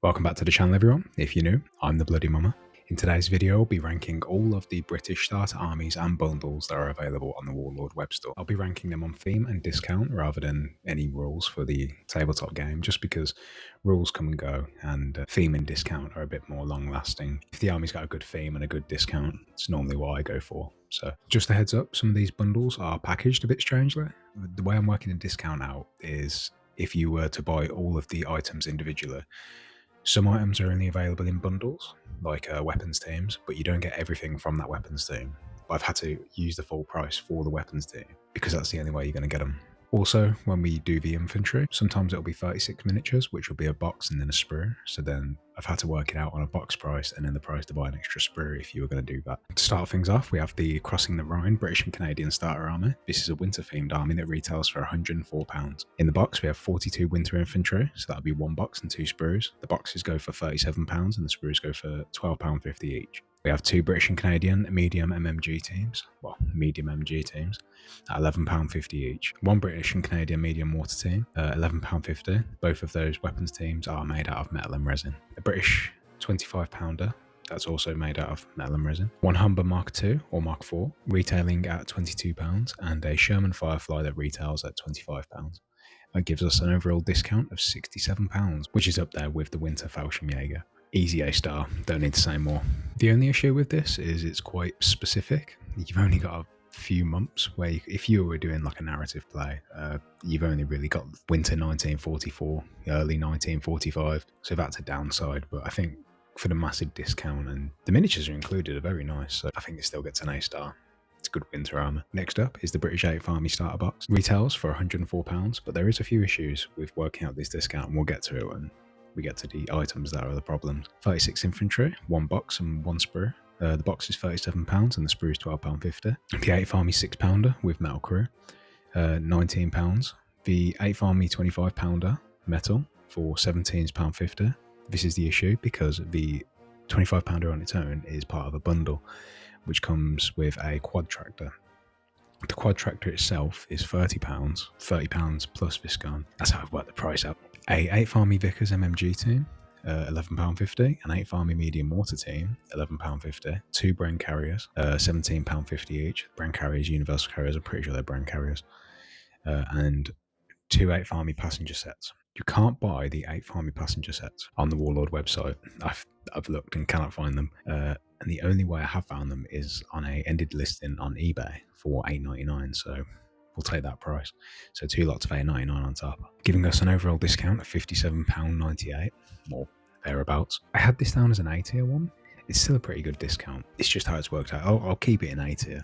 Welcome back to the channel everyone. If you're new, I'm the Bloody Mama. In today's video, I'll be ranking all of the British starter armies and bundles that are available on the Warlord web store. I'll be ranking them on theme and discount rather than any rules for the tabletop game, just because rules come and go and theme and discount are a bit more long lasting. If the army's got a good theme and a good discount, it's normally what I go for. So just a heads up, some of these bundles are packaged a bit strangely. The way I'm working a discount out is if you were to buy all of the items individually, some items are only available in bundles, like weapons teams, but you don't get everything from that weapons team. But I've had to use the full price for the weapons team because that's the only way you're going to get them. Also, when we do the infantry, sometimes it'll be 36 miniatures, which will be a box and then a sprue. So then I've had to work it out on a box price and then the price to buy an extra sprue if you were going to do that. To start things off, we have the Crossing the Rhine British and Canadian starter army. This is a winter themed army that retails for £104. In the box, we have 42 winter infantry, so that'll be one box and two sprues. The boxes go for £37 and the sprues go for £12.50 each. We have two British and Canadian medium MMG teams, medium MG teams, at £11.50 each. One British and Canadian medium mortar team, £11.50. Both of those weapons teams are made out of metal and resin. A British 25-pounder, that's also made out of metal and resin. One Humber Mark II or Mark IV, retailing at £22, and a Sherman Firefly that retails at £25. That gives us an overall discount of £67, which is up there with the Winter Fallschirmjäger. Easy A star, don't need to say more. The only issue with this is it's quite specific. You've only got a few months where if you were doing like a narrative play, you've only really got winter 1944, early 1945, so that's a downside. But I think for the massive discount, and the miniatures are included, are very nice, so I think it still gets an A star. It's good winter armour. Next up is the British 8th Army starter box. Retails for £104, but there is a few issues with working out this discount, and we'll get to it when we get to the items that are the problems. 36 infantry, one box and one sprue. The box is £37 and the sprue is £12.50. The 8th Army 6-pounder with metal crew, £19. The 8th Army 25-pounder metal for £17.50. This is the issue because the 25-pounder on its own is part of a bundle, which comes with a quad tractor. The quad tractor itself is £30 plus Viscon. That's how I've worked the price out. A 8th Army Vickers MMG team, £11.50. An 8th Army Medium Mortar team, £11.50. Two Bren carriers, £17.50 each. Bren carriers, universal carriers, I'm pretty sure they're Bren carriers. And two 8th Army passenger sets. You can't buy the 8th Army passenger sets on the Warlord website. I've looked and cannot find them. And the only way I have found them is on a ended listing on eBay for $8.99. So we'll take that price. So two lots of $8.99 on top, giving us an overall discount of £57.98 or thereabouts. I had this down as an A tier one. It's still a pretty good discount. It's just how it's worked out. I'll keep it in A tier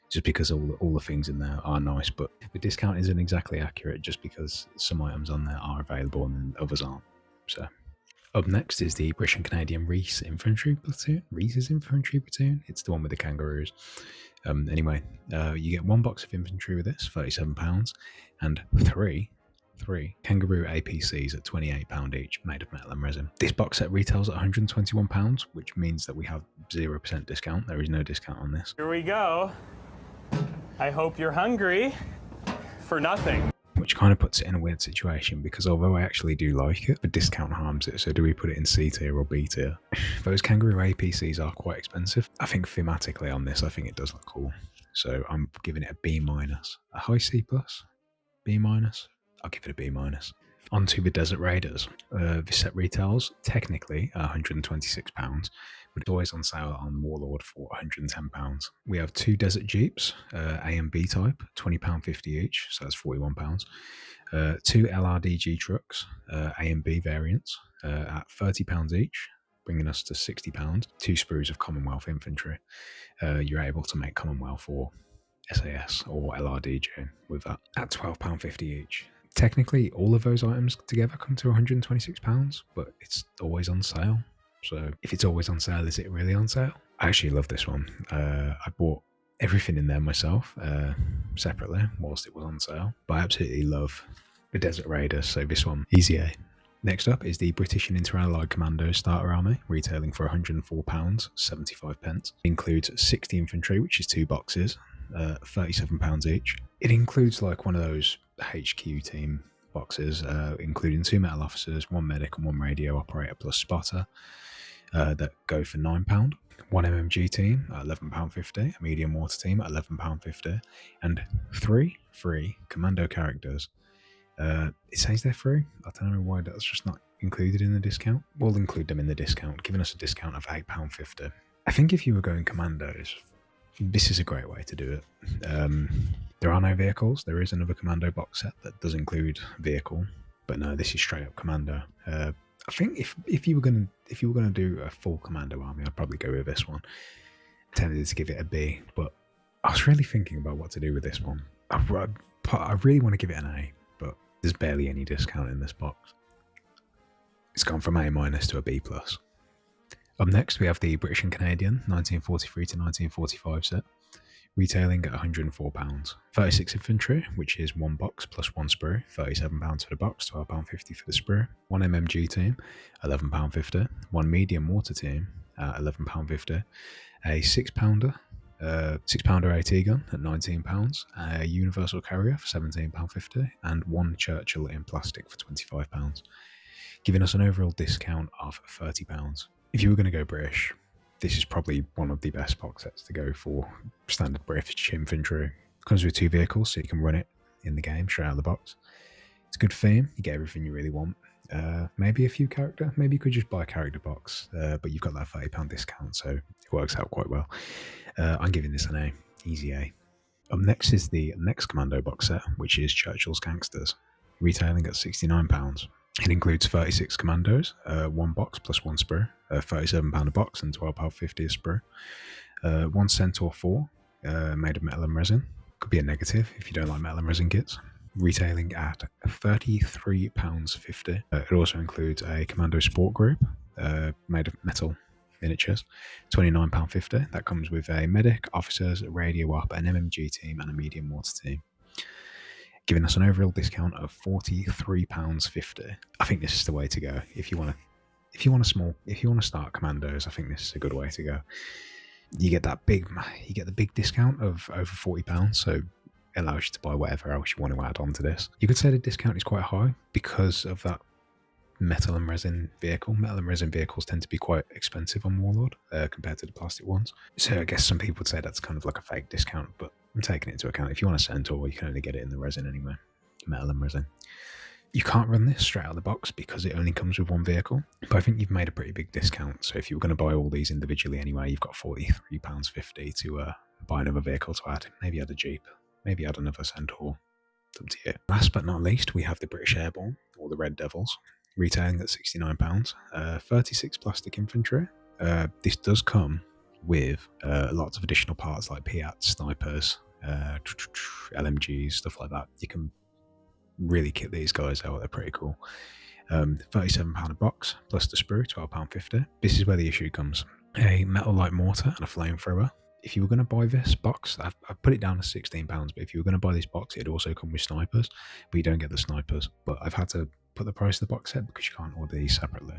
just because all the things in there are nice, but the discount isn't exactly accurate just because some items on there are available and others aren't. So up next is the British and Canadian Recce infantry platoon. Recce's infantry platoon. It's the one with the kangaroos. Anyway, you get one box of infantry with this, £37, and three kangaroo APCs at £28 each, made of metal and resin. This box set retails at £121, which means that we have 0% discount. There is no discount on this. Here we go. I hope you're hungry for nothing. Which kind of puts it in a weird situation because although I actually do like it, the discount harms it. So do we put it in C tier or B tier? Those kangaroo APCs are quite expensive. I think thematically on this, I think it does look cool. So I'm giving it a B-. A high C+? B-? I'll give it a B-. On to the Desert Raiders. This set retails technically £126, but it's always on sale on Warlord for £110. We have two Desert Jeeps, A and B type, £20.50 each, so that's £41. Two LRDG trucks, A and B variants, at £30 each, bringing us to £60. Two sprues of Commonwealth infantry. You're able to make Commonwealth or SAS or LRDG with that at £12.50 each. Technically, all of those items together come to £126, but it's always on sale. So if it's always on sale, is it really on sale? I actually love this one. I bought everything in there myself, separately, whilst it was on sale. But I absolutely love the Desert Raiders, so this one, easy A. Next up is the British and Inter-Allied Commandos starter army, retailing for £104, 75 pence. It includes 60 infantry, which is two boxes, £37 each. It includes like one of those HQ team boxes, including 2 metal officers, 1 medic and 1 radio operator plus spotter, that go for £9. 1 MMG team at £11.50, a medium water team at £11.50, and 3 free commando characters. It says they're free. I don't know why that's just not included in the discount. We'll include them in the discount, giving us a discount of £8.50. I think if you were going commandos, this is a great way to do it. There are no vehicles. There is another commando box set that does include vehicle, but no, this is straight up commando. I think if you were gonna do a full commando army, I'd probably go with this one. I tempted to give it a B, but I was really thinking about what to do with this one. I really want to give it an A, but there's barely any discount in this box. It's gone from A- to a B+. Up next, we have the British and Canadian 1943 to 1945 set, retailing at £104. 36 infantry, which is 1 box plus 1 sprue, £37 for the box, £12.50 for the sprue. 1 MMG team, £11.50. 1 medium water team, £11.50. A 6-pounder, 6-pounder AT gun at £19, a universal carrier for £17.50, and 1 Churchill in plastic for £25, giving us an overall discount of £30. If you were going to go British, this is probably one of the best box sets to go for standard British infantry. Comes with 2 vehicles, so you can run it in the game straight out of the box. It's a good theme, you get everything you really want. Maybe a few character, maybe you could just buy a character box, but you've got that £30 discount, so it works out quite well. I'm giving this an A, easy A. Up next is the next commando box set, which is Churchill's Gangsters, retailing at £69. It includes 36 commandos, 1 box plus 1 sprue, £37 a box and £12.50 a sprue. 1 Centaur 4, made of metal and resin. Could be a negative if you don't like metal and resin kits. Retailing at £33.50. It also includes a commando sport group, made of metal miniatures, £29.50. That comes with a medic, officers, a radio op, an MMG team, and a medium water team, giving us an overall discount of £43.50. I think this is the way to go if you want to start commandos. I think this is a good way to go. You get the big discount of over £40, so it allows you to buy whatever else you want to add on to this. You could say the discount is quite high because of that metal and resin vehicle. Metal and resin vehicles tend to be quite expensive on Warlord compared to the plastic ones. So I guess some people would say that's kind of like a fake discount, but I'm taking it into account. If you want a Centaur, you can only get it in the resin anyway, metal and resin. You can't run this straight out of the box because it only comes with 1 vehicle, but I think you've made a pretty big discount. So if you were going to buy all these individually anyway, you've got £43.50 to buy another vehicle to add. Maybe add a Jeep, maybe add another Centaur. It's up to you. Last but not least, we have the British Airborne, or the Red Devils, retailing at £69. 36 plastic infantry. This does come with lots of additional parts like Piats, snipers, LMGs, stuff like that. You can really kit these guys out, they're pretty cool. £37 a box, plus the sprue, £12.50. This is where the issue comes. A metal light mortar and a flamethrower. If you were going to buy this box, I've put it down to £16, but if you were going to buy this box, it'd also come with snipers, but you don't get the snipers. But I've had to put the price of the box set because you can't order these separately.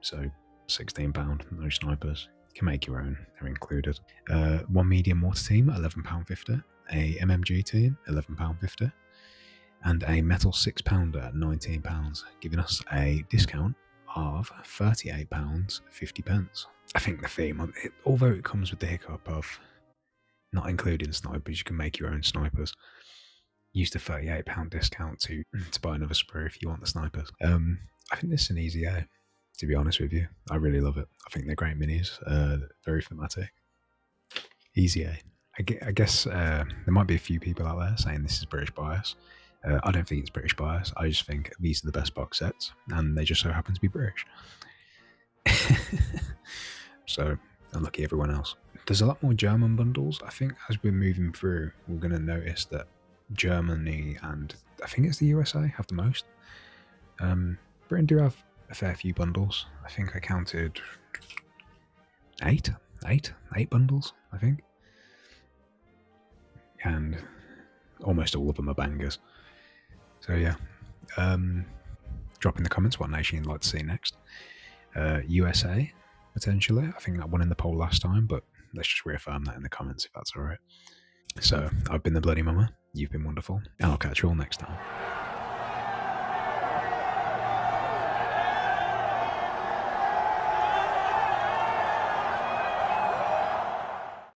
So £16, no snipers. You can make your own, they're included. 1 medium water team, £11.50. A MMG team, £11.50. And a metal 6-pounder at £19, giving us a discount of £38.50. I think the theme on it, although it comes with the hiccup of not including snipers, you can make your own snipers. Use the £38 discount to buy another sprue if you want the snipers. I think this is an easy A, to be honest with you. I really love it. I think they're great minis, very thematic. Easy A. I guess there might be a few people out there saying this is British bias. I don't think it's British bias. I just think these are the best box sets, and they just so happen to be British. So, unlucky everyone else. There's a lot more German bundles. I think as we're moving through, we're going to notice that Germany and I think it's the USA have the most. Britain do have a fair few bundles. I think I counted eight bundles, I think. And almost all of them are bangers. So yeah, drop in the comments what nation you'd like to see next. USA, potentially. I think that won in the poll last time, but let's just reaffirm that in the comments if that's alright. So, I've been the Bloody Mama, you've been wonderful, and I'll catch you all next time.